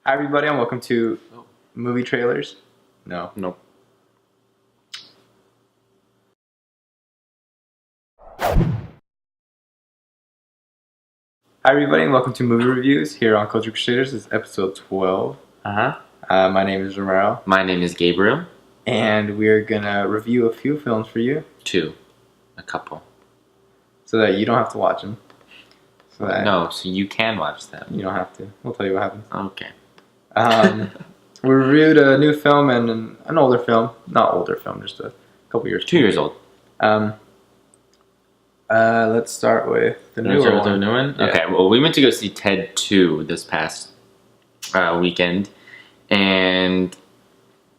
Hi everybody and welcome to Movie Trailers. No. Nope. Hi everybody and welcome to Movie Reviews here on Culture Crusaders. This is episode 12. My name is Romero. My name is Gabriel. And we're gonna review a few films for you. A couple. So that you don't have to watch them. So you can watch them. You don't have to. We'll tell you what happens. Okay. We reviewed a new film and an older film. Not older film, just a couple years. 2 years old. Let's start with the newer one. The new one? Yeah. Okay, well, we went to go see Ted 2 this past weekend. And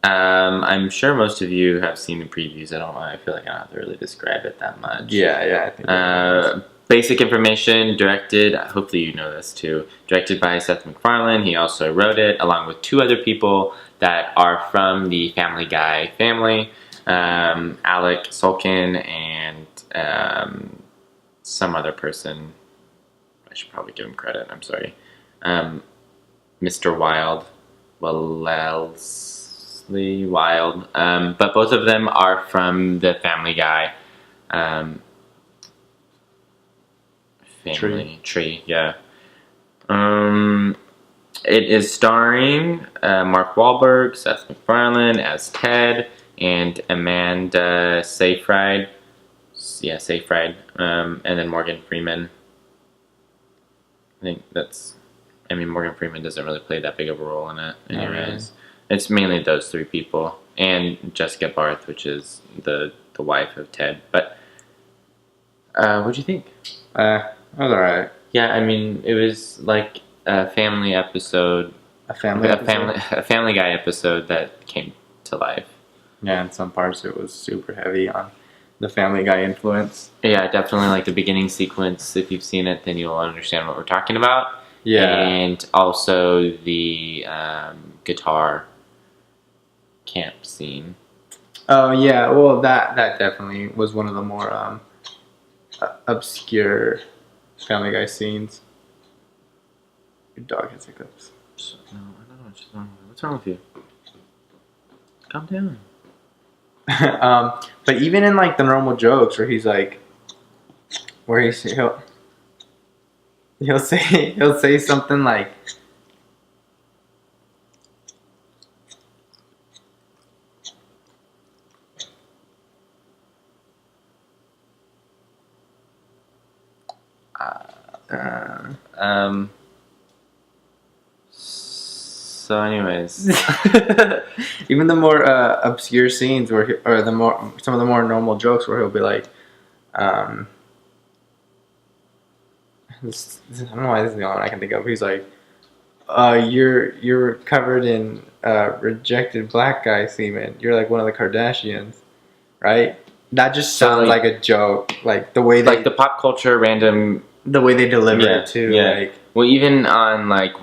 I'm sure most of you have seen the previews. I feel like I don't have to really describe it that much. Yeah, I think basic information, directed, hopefully you know this too, directed by Seth MacFarlane. He also wrote it along with two other people that are from the Family Guy family, Alec Sulkin and some other person. I should probably give him credit, I'm sorry. Mr. Wellesley Wild. But both of them are from the Family Guy family tree, yeah. It is starring Mark Wahlberg, Seth MacFarlane as Ted, and Amanda Seyfried. Yeah, Seyfried. And then Morgan Freeman. Morgan Freeman doesn't really play that big of a role in it. Anyways, it's mainly those three people and Jessica Barth, which is the wife of Ted. But what'd you think? It was alright. Yeah, it was like a family episode. A Family Guy episode that came to life. Yeah, in some parts it was super heavy on the Family Guy influence. Yeah, definitely like the beginning sequence. If you've seen it, then you'll understand what we're talking about. Yeah. And also the guitar camp scene. Oh, yeah. Well, that definitely was one of the more obscure Family Guy scenes. Your dog has hiccups. No, I don't know what's wrong with you. What's wrong with you? Calm down. But even in like the normal jokes where he'll say something like So anyways, even the more obscure scenes some of the more normal jokes where he'll be like, I don't know why this is the only one I can think of. He's like, you're covered in rejected black guy semen. You're like one of the Kardashians, right? That just sounds like a joke. Like the way the pop culture random, the way they deliver it too. Yeah. Like, well, even on like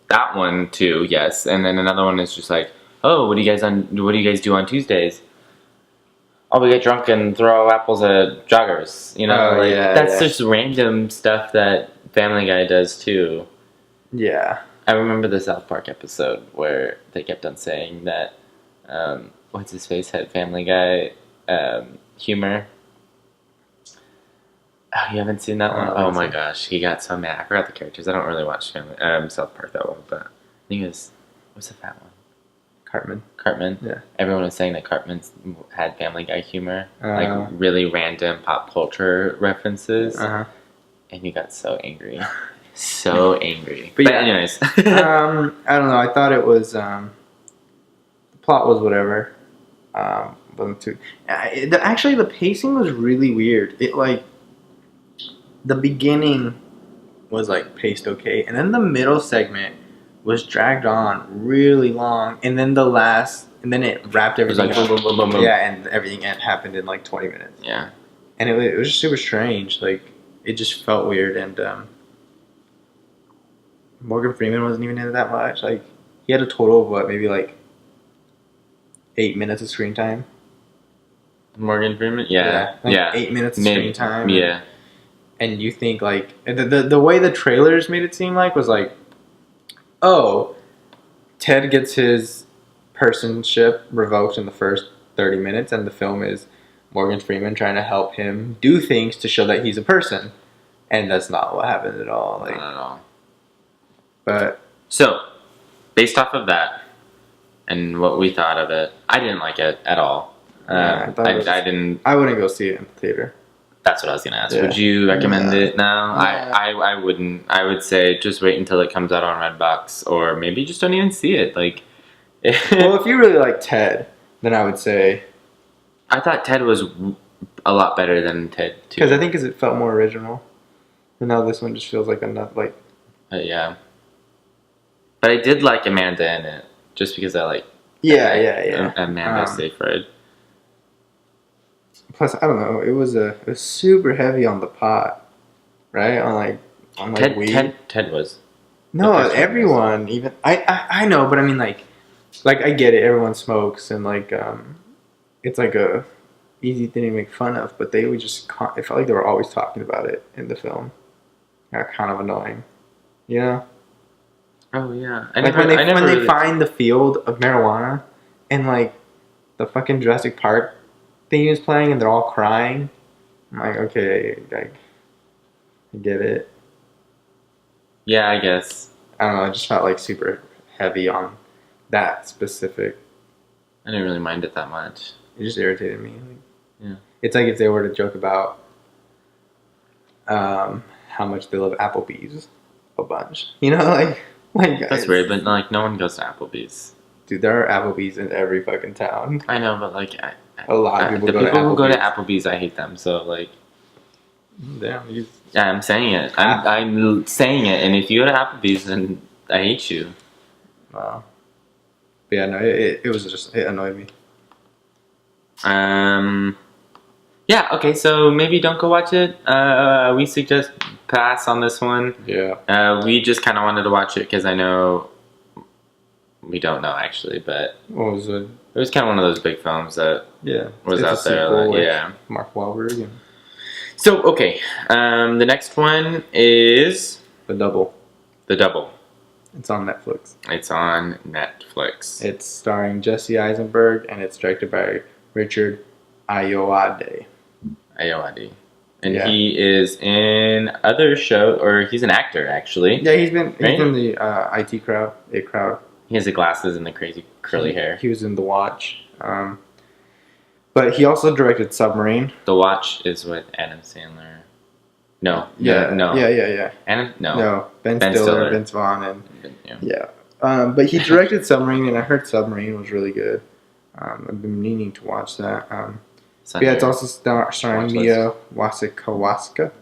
that one too, yes. And then another one is just like, oh, what do you guys do on Tuesdays? Oh, we get drunk and throw apples at joggers. That's just random stuff that Family Guy does too. Yeah. I remember the South Park episode where they kept on saying that what's his face had Family Guy humor. Oh, you haven't seen that one? Oh my gosh, he got so mad. I forgot the characters. I don't really watch South Park that well, but I think it was, what's the fat one? Cartman. Yeah. Everyone was saying that Cartman had Family Guy humor, like really random pop culture references, and he got so angry, so angry. But yeah, anyways, I don't know. I thought it was the plot was whatever. Wasn't too. Actually, the pacing was really weird. It like. The beginning was like paced okay, and then the middle segment was dragged on really long, and then it wrapped everything up. Boom, boom, boom, boom. Yeah, and everything happened in like 20 minutes. Yeah, and it was just super strange. Like it just felt weird, and Morgan Freeman wasn't even in it that much. Like he had a total of maybe like 8 minutes of screen time. Morgan Freeman, yeah. 8 minutes of screen time. Yeah. And you think like the way the trailers made it seem like was like, oh, Ted gets his personship revoked in the first 30 minutes, and the film is Morgan Freeman trying to help him do things to show that he's a person, and that's not what happened at all. Like, not at all. But so, based off of that and what we thought of it, I didn't like it at all. yeah, I didn't. I wouldn't go see it in the theater. That's what I was gonna ask. Yeah. Would you recommend it now? Yeah. I wouldn't. I would say just wait until it comes out on Redbox, or maybe just don't even see it. Like, Well, if you really like Ted, then I would say I thought Ted was a lot better than Ted 2. because I think it felt more original, and now this one just feels like enough. Yeah. But I did like Amanda in it, just because I like. Yeah. Amanda Seyfried. Plus, I don't know. It was super heavy on the pot, right? On weed. Ted was. No, everyone. Even I know, but I mean like I get it. Everyone smokes, and it's like a easy thing to make fun of. But they would just. It felt like they were always talking about it in the film. Kind of annoying, you know. Oh yeah, when they find the field of marijuana, and like the fucking Jurassic Park thing is playing, and they're all crying. I'm like, okay, I get it. Yeah, I guess. I don't know. I just felt like super heavy on that specific. I didn't really mind it that much. It just irritated me. Yeah. It's like if they were to joke about how much they love Applebee's a bunch. You know, like that's weird, but like no one goes to Applebee's. Dude, there are Applebee's in every fucking town. I know, but like a lot of people the people who go to Applebee's, I hate them. So like, damn, yeah, I'm saying it. I'm saying it. And if you go to Applebee's, then I hate you. Wow. But yeah, no, it annoyed me. Yeah. Okay. So maybe don't go watch it. We suggest pass on this one. Yeah. We just kind of wanted to watch it because I know. We don't know actually, but what was it? It was kind of one of those big films that was out there. Yeah, Mark Wahlberg. And... So okay, the next one is The Double. The Double. It's on Netflix. It's starring Jesse Eisenberg and it's directed by Richard Ayoade. And he is in other shows, or he's an actor actually. Yeah, he's in the IT crowd. He has the glasses and the crazy curly hair. He was in The Watch. But he also directed Submarine. The Watch is with Adam Sandler. No. Yeah. Adam? No. No. Ben Stiller, Vince Vaughn, and but he directed Submarine, and I heard Submarine was really good. I've been meaning to watch that. But yeah, it's also starring Mia Wasikowska.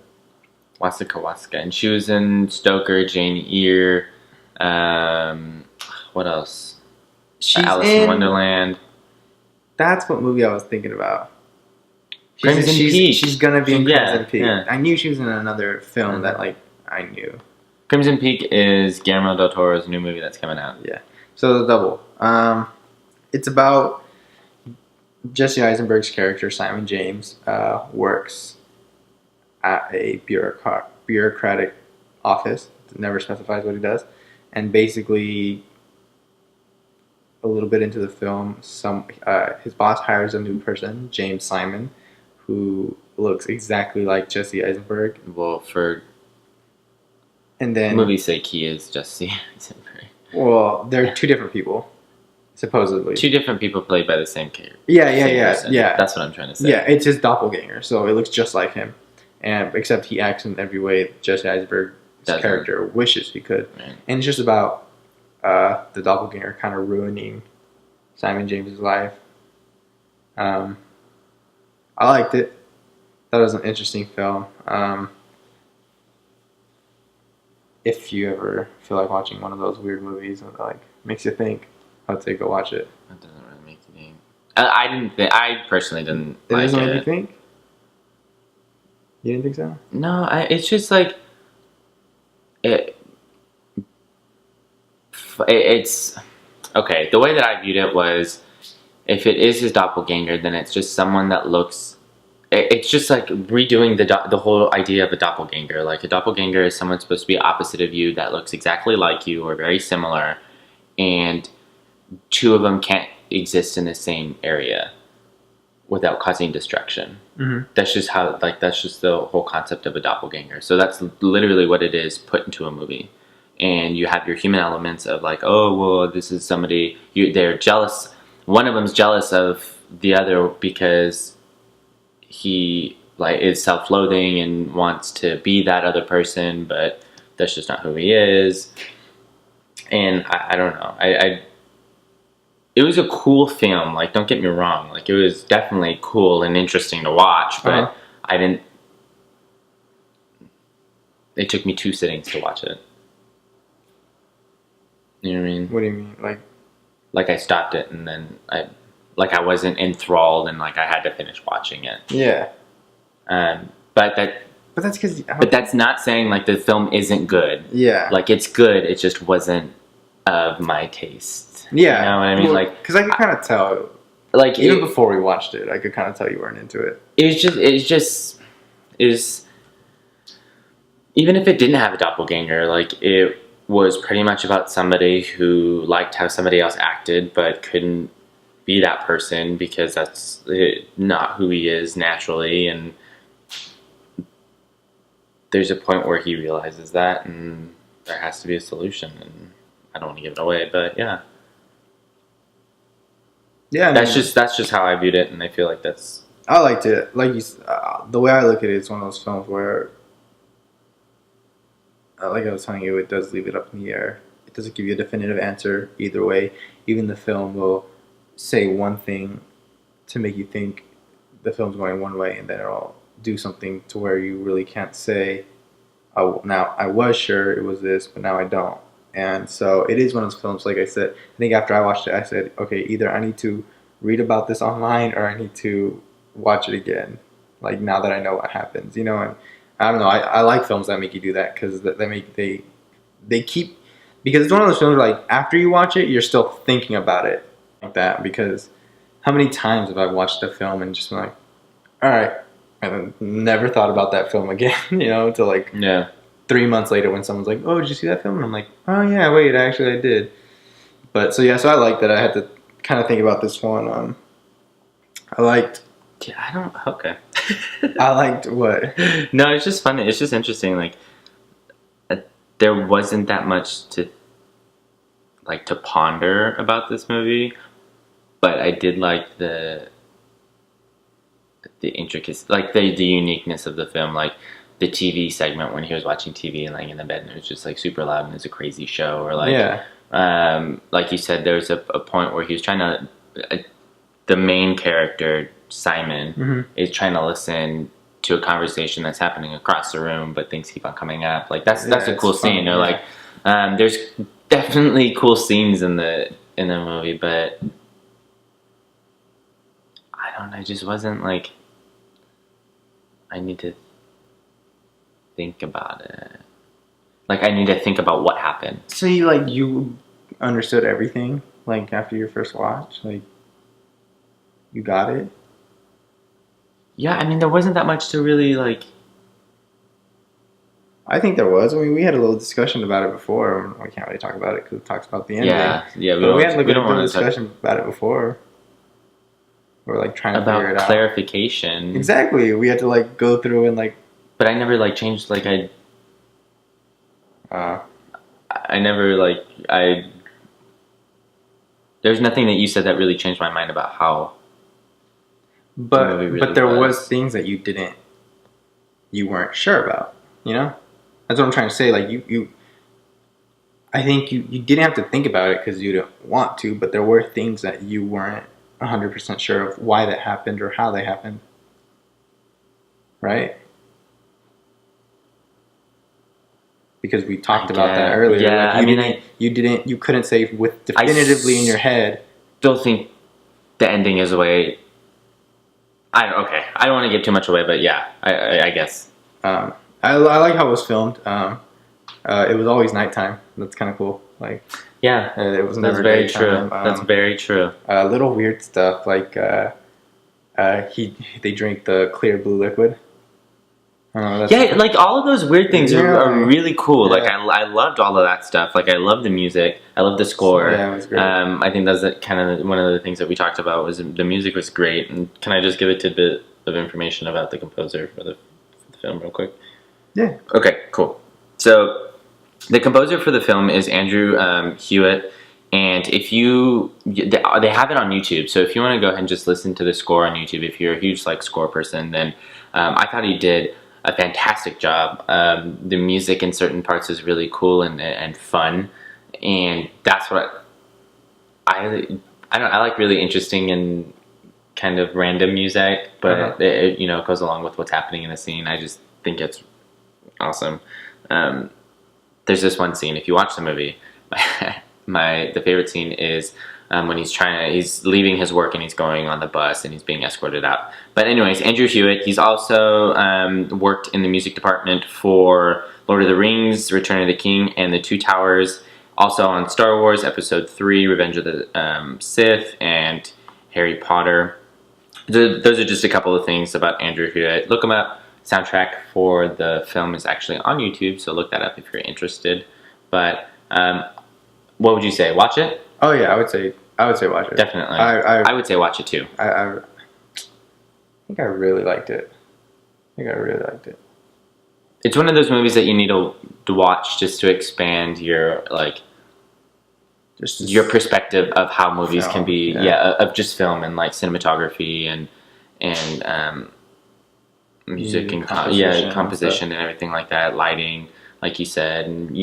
And she was in Stoker, Jane Eyre. What else? Alice in Wonderland. That's what movie I was thinking about. Crimson Peak. She's gonna be in Crimson Peak. Yeah. I knew she was in another film that I knew. Crimson Peak is Guillermo del Toro's new movie that's coming out. Yeah. So The Double. It's about Jesse Eisenberg's character Simon James works at a bureaucratic office. It never specifies what he does, and basically, a little bit into the film, his boss hires a new person, James Simon, who looks exactly like Jesse Eisenberg. Well, for movie's sake, he is Jesse Eisenberg. Well, they're two different people, supposedly. Two different people played by the same character. Yeah. That's what I'm trying to say. Yeah, it's his doppelganger, so it looks just like him, and except he acts in every way Jesse Eisenberg's character wishes he could, right. And it's just about the doppelganger kind of ruining Simon James's life. I liked it. Thought it was an interesting film. If you ever feel like watching one of those weird movies that makes you think, I'd say go watch it. That doesn't really make me think. I personally didn't like it. Doesn't make you think? You didn't think so? No, it's just like it's okay. The way that I viewed it was, if it is his doppelganger, then it's just someone that looks. It's just like redoing the whole idea of a doppelganger. Like a doppelganger is someone supposed to be opposite of you that looks exactly like you or very similar, and two of them can't exist in the same area without causing destruction. Mm-hmm. That's just how, like, that's just the whole concept of a doppelganger. So that's literally what it is put into a movie. And you have your human elements of like, oh, well, this is somebody, they're jealous. One of them's jealous of the other because he like is self-loathing and wants to be that other person, but that's just not who he is. And I don't know. It was a cool film. Like, don't get me wrong. Like, it was definitely cool and interesting to watch, but I didn't. It took me 2 sittings to watch it. You know what I mean? What do you mean? Like I stopped it and then I wasn't enthralled and like I had to finish watching it. Yeah. But that's because. But that's not saying like the film isn't good. Yeah. Like, it's good. It just wasn't of my taste. Yeah. You know what I mean? Like, because I could kind of tell. Like, even before we watched it, I could kind of tell you weren't into it. Even if it didn't have a doppelganger, like, it was pretty much about somebody who liked how somebody else acted, but couldn't be that person because that's not who he is naturally. And there's a point where he realizes that, and there has to be a solution. And I don't want to give it away, but yeah. Yeah, that's just how I viewed it, and I feel like that's. I liked it. Like the way I look at it, it's one of those films where, like I was telling you, it does leave it up in the air. It doesn't give you a definitive answer either way. Even the film will say one thing to make you think the film's going one way, and then it'll do something to where you really can't say, "Oh, now I was sure it was this, but now I don't." And so it is one of those films, like I said, I think after I watched it, I said, okay, either I need to read about this online or I need to watch it again, like now that I know what happens, you know. And I don't know, I like films that make you do that because they keep, because it's one of those films where, like, after you watch it, you're still thinking about it like that. Because how many times have I watched a film and just been like, all right, and then never thought about that film again, you know, until like 3 months later when someone's like, oh, did you see that film? And I'm like, oh yeah, wait, actually I did. But so yeah, so I like that I had to kind of think about this one. I liked. Yeah, I don't. Okay. I liked what? No, it's just funny. It's just interesting. Like, there wasn't that much to ponder about this movie, but I did like the intricacies, like the uniqueness of the film, like the TV segment when he was watching TV and laying in the bed and it was just like super loud and it's a crazy show, or like like you said, there was a point where he was trying to the main character Simon is trying to listen to a conversation that's happening across the room, but things keep on coming up. Like that's a cool scene. Or like there's definitely cool scenes in the movie, but I don't know, it just wasn't like I need to think about it. Like, I need to think about what happened. So you understood everything, like, after your first watch? Like, you got it? Yeah, I mean, there wasn't that much to really, like... I think there was. I mean, we had a little discussion about it before. We can't really talk about it because it talks about the ending. Yeah, we had like a little discussion about it before. We're like trying to figure it out. About clarification. Exactly. We had to like go through and like... But I never like changed, like I never like, there's nothing that you said that really changed my mind about how but there was things that you weren't sure about, you know? That's what I'm trying to say. Like I think you didn't have to think about it because you didn't want to, but there were things that you weren't 100% sure of why that happened or how they happened. Right? Because we talked about that earlier. Yeah, like you couldn't say with definitively in your head. Still think the ending is the way. I don't want to give too much away, but yeah, I guess. I like how it was filmed. It was always nighttime. That's kind of cool. Like, yeah, it was never very daytime. true. That's very true. Little weird stuff like they drink the clear blue liquid. Yeah, like all of those weird things are really cool. Yeah. Like I loved all of that stuff. Like I love the music. I love the score. Yeah, it was great. I think that's kind of one of the things that we talked about was the music was great. And can I just give a tidbit of information about the composer for the film real quick? Yeah. Okay, cool. So the composer for the film is Andrew Hewitt. And if they have it on YouTube, so if you want to go ahead and just listen to the score on YouTube, if you're a huge like score person, then I thought he did a fantastic job. The music in certain parts is really cool and fun, and that's what I like really interesting and kind of random music, but it goes along with what's happening in the scene. I just think it's awesome. There's this one scene, if you watch the movie, the favorite scene is when he's leaving his work and he's going on the bus and he's being escorted out. But anyways, Andrew Hewitt, he's also worked in the music department for Lord of the Rings, Return of the King, and The Two Towers. Also on Star Wars Episode 3, Revenge of the Sith, and Harry Potter. Those are just a couple of things about Andrew Hewitt. Look him up. Soundtrack for the film is actually on YouTube, so look that up if you're interested. But what would you say? Watch it? Oh yeah, I would say watch it. Definitely. I would say watch it too. I think I really liked it. It's one of those movies that you need to watch just to expand your your perspective of how movies can be. Of just film and like cinematography and music and composition and everything like that, lighting, like you said, and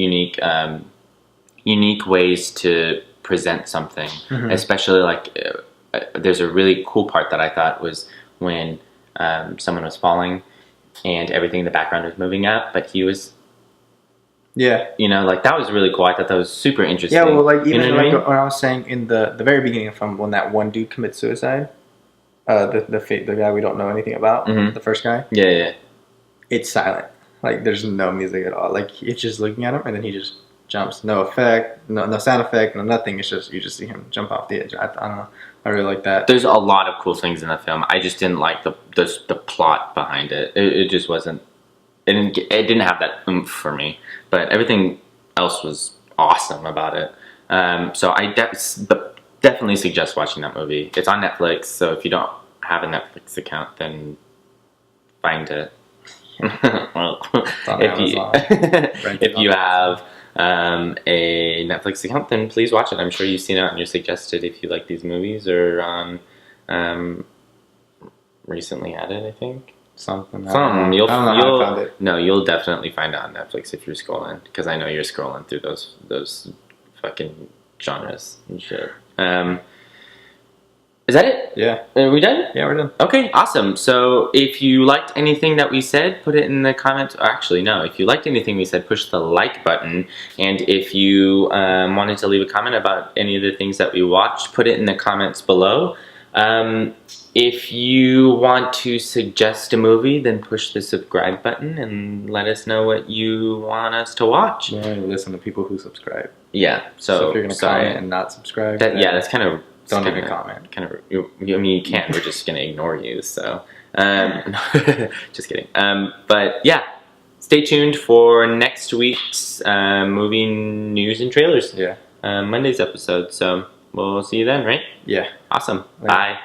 unique ways to present something. Especially like there's a really cool part that I thought was when someone was falling and everything in the background was moving up, but he was like that was really cool. I thought that was super interesting. Yeah, well, like even when I was saying in the very beginning of the film when that one dude commits suicide. The guy we don't know anything about, the first guy. Yeah. It's silent. Like there's no music at all. Like it's just looking at him, and then he just jumps. No effect, no sound effect, no nothing. It's just you just see him jump off the edge. I don't know. I really like that. There's a lot of cool things in the film. I just didn't like the plot behind it. It just wasn't. It didn't have that oomph for me. But everything else was awesome about it. So I definitely suggest watching that movie. It's on Netflix, so if you don't have a Netflix account, then find it. Well, if you have a Netflix account, then please watch it. I'm sure you've seen it on your suggested if you like these movies, or on recently added, I think. Something. You'll found it. No, you'll definitely find it on Netflix if you're scrolling, because I know you're scrolling through those fucking genres and shit. Is that it? Yeah. Are we done? Yeah, we're done. Okay, awesome. So if you liked anything that we said, put it in the comments. Or actually, no. If you liked anything we said, push the like button. And if you wanted to leave a comment about any of the things that we watched, put it in the comments below. If you want to suggest a movie, then push the subscribe button and let us know what you want us to watch. We only listen to people who subscribe. Yeah. So if you're going to comment and not subscribe, that's kind of... Don't even comment. I mean, you can't. We're just going to ignore you. So, just kidding. But yeah, stay tuned for next week's movie news and trailers. Yeah. Monday's episode. So we'll see you then, right? Yeah. Awesome. Bye.